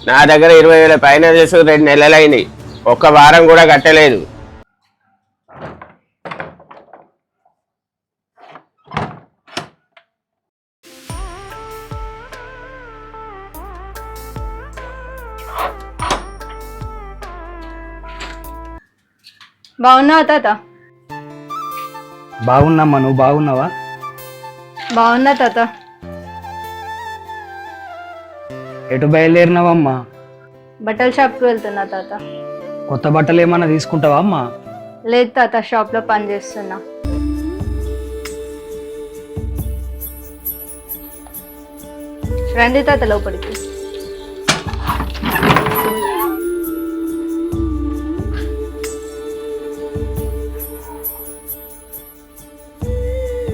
నా దగ్గర 20,000 పైన చేసు 2 నెలలైంది. ఒక్క వారం కూడా కట్టలేదు. బాగున్నావా తాత? బాగున్నామ్మా, నువ్వు బాగున్నావా? బాగున్నా తాత. ఎటు బయలుదేరినావమ్మా? బట్టల షాప్కి వెళ్తున్నా తాత. కొత్త బట్టలు ఏమన్నా తీసుకుంటావా అమ్మా? లేదు తాత, షాప్లో పని చేస్తున్నా. రండి తాత లోపలికి.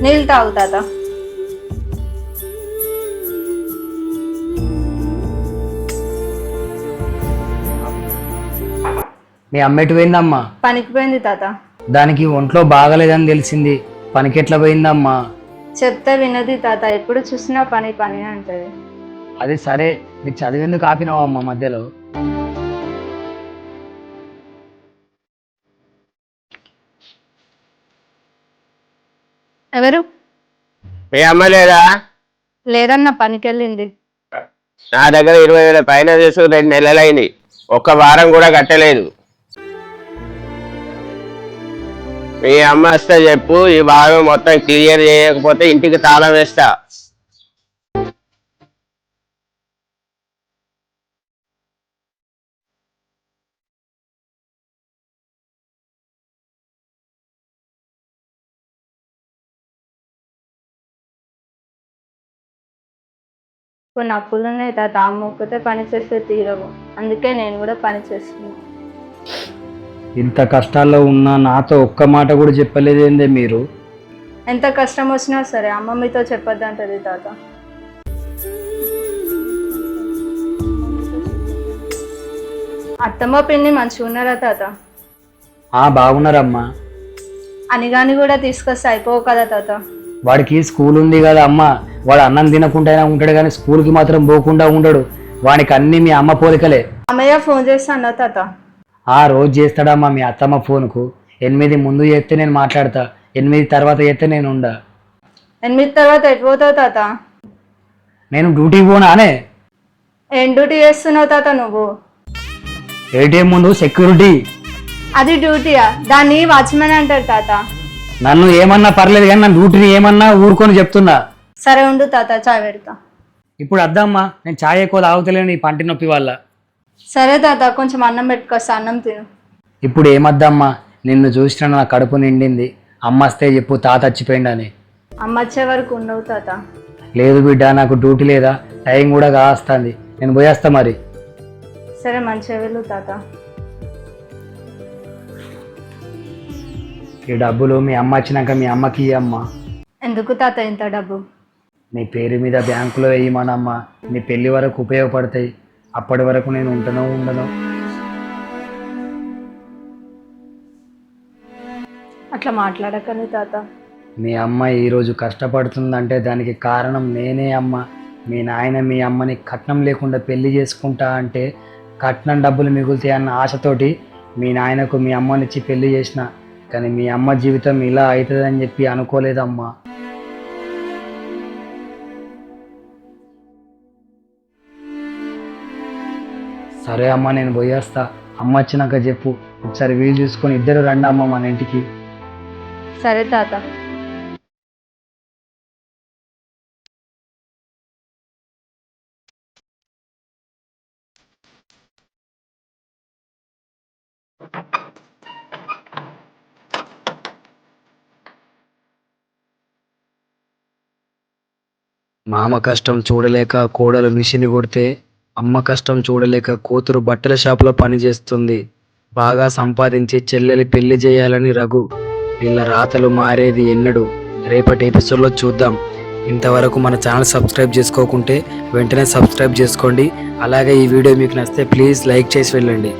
నీళ్ళు తాగు తాత. మీ అమ్మ ఎటు పోయిందమ్మా? పనికి పోయింది తాత. దానికి ఒంట్లో బాగలేదని తెలిసింది, పనికి ఎట్లా పోయిందమ్మా? చెప్తే వినది తాత, ఎప్పుడు చూసినా పని పని అంటది. అది సరే, నీకు చదివేందుకు ఆపినావమ్మా మధ్యలో? ఎవరు? మీ అమ్మ లేదా? లేదన్న, పనికి వెళ్ళింది. నా దగ్గర 20,000 పైన చేసు 2 నెలలైంది. ఒక్క వారం కూడా కట్టలేదు. మీ అమ్మ వస్తే చెప్పు, ఈ భాగం మొత్తం క్లియర్ చేయకపోతే ఇంటికి తాళం వేస్తా. కొన్ని అప్పులునే తాత, అమ్మకపోతే పని చేస్తే తీరవు. అందుకే నేను కూడా పని చేస్తున్నా. ఇంత కష్టాల్లో ఉన్నా నాతో ఒక్క మాట కూడా చెప్పలేదేందే మీరు? ఎంత కష్టం వచ్చినా సరే అమ్మ మీతో చెప్పొద్దంటది తాత. అత్తమ్మ పిన్ని మంచిగా ఉన్నారా తాత? బాగున్నారమ్మా. అనిగాని కూడా తీసుకొస్తే అయిపోవు కదా తాత? వాడికి స్కూల్ ఉంది కదా అమ్మ, వాడు అన్నం తినకుండా ఉంటాడు కానీ స్కూల్కి మాత్రం పోకుండా ఉండడు. వాడికి అన్ని మీ అమ్మ పోలికలే. అమ్మయ్య ఫోన్ చేస్తాను తాత. రోజు చేస్తాడమ్మా మీ అత్తమ్మ ఫోన్కు. 8 ముందు చేస్తే నేను మాట్లాడతా, 8 తర్వాత చేస్తే నేను ఉండా. 8 తర్వాత ఎటు పోతావు తాత? నేను డ్యూటీకి పోనానే. ఏం డ్యూటీ చేస్తున్నావు తాత నువ్వు? ఏటీఎం ముందు సెక్యూరిటీ. అది డ్యూటీయా? దాన్ని వాచ్మెన్ అంటారు తాత. నన్ను ఏమన్నా పర్లేదు కానీ నన్ను డ్యూటీని ఏమన్నా ఊరుకొని చెప్తున్నా. సరే ఉండు తాత, చాయ్ పెడతా. ఇప్పుడు అద్దమ్మా, నేను ఛాయ్ ఎక్కువ తాగుతలేను ఈ పంటి నొప్పి వల్ల. సరే తాత, కొంచెం అన్నం పెట్టుకొస్తా, అన్నం తిను. ఇప్పుడు ఏమద్దమ్మా, నిన్ను చూసిన నా కడుపు నిండింది. అమ్మ వస్తే చెప్పు తాత చచ్చిపోయిండని. అమ్మ వచ్చే వరకు ఉండవు తాత. లేదు బిడ్డ, నాకు డ్యూటీ లేదా, టైం కూడా కాస్తుంది, నేను పోయేస్తా మరి. సరే మంచిగా వెళ్ళు తాత. ఈ డబ్బులు మీ అమ్మ వచ్చినాక మీ అమ్మకి ఇయ్యమ్మా. ఎందుకు తాత ఇంత డబ్బు? నీ పేరు మీద బ్యాంకులో వేయమనమ్మా, నీ పెళ్లి వరకు ఉపయోగపడతాయి. అప్పటి వరకు నేను ఉండను. అట్లా మాట్లాడకని తాత. మీ అమ్మ ఈరోజు కష్టపడుతుందంటే దానికి కారణం నేనే అమ్మ. మీ నాయన మీ అమ్మని కట్నం లేకుండా పెళ్లి చేసుకుంటా అంటే కట్నం డబ్బులు మిగులుతాయి అన్న ఆశతోటి మీ నాయనకు మీ అమ్మనిచ్చి పెళ్లి చేసిన. కానీ మీ అమ్మ జీవితం ఇలా అవుతుందని చెప్పి అనుకోలేదమ్మా. సరే అమ్మ, నేను పోయేస్తా. అమ్మ వచ్చినాక చెప్పు, ఒకసారి వీలు చూసుకొని ఇద్దరు రండి అమ్మ మన ఇంటికి. సరే తాత. మామ కష్టం చూడలేక కోడలు మిషన్ కొడితే, అమ్మ కష్టం చూడలేక కూతురు బట్టల షాపులో పని చేస్తుంది. బాగా సంపాదించి చెల్లెలి పెళ్లి చేయాలని రఘు. వీళ్ళ రాతలు మారేది ఎన్నడు? రేపటి ఎపిసోడ్లో చూద్దాం. ఇంతవరకు మన ఛానల్ సబ్స్క్రైబ్ చేసుకోకుంటే వెంటనే సబ్స్క్రైబ్ చేసుకోండి. అలాగే ఈ వీడియో మీకు నచ్చితే ప్లీజ్ లైక్ చేసి వెళ్ళండి.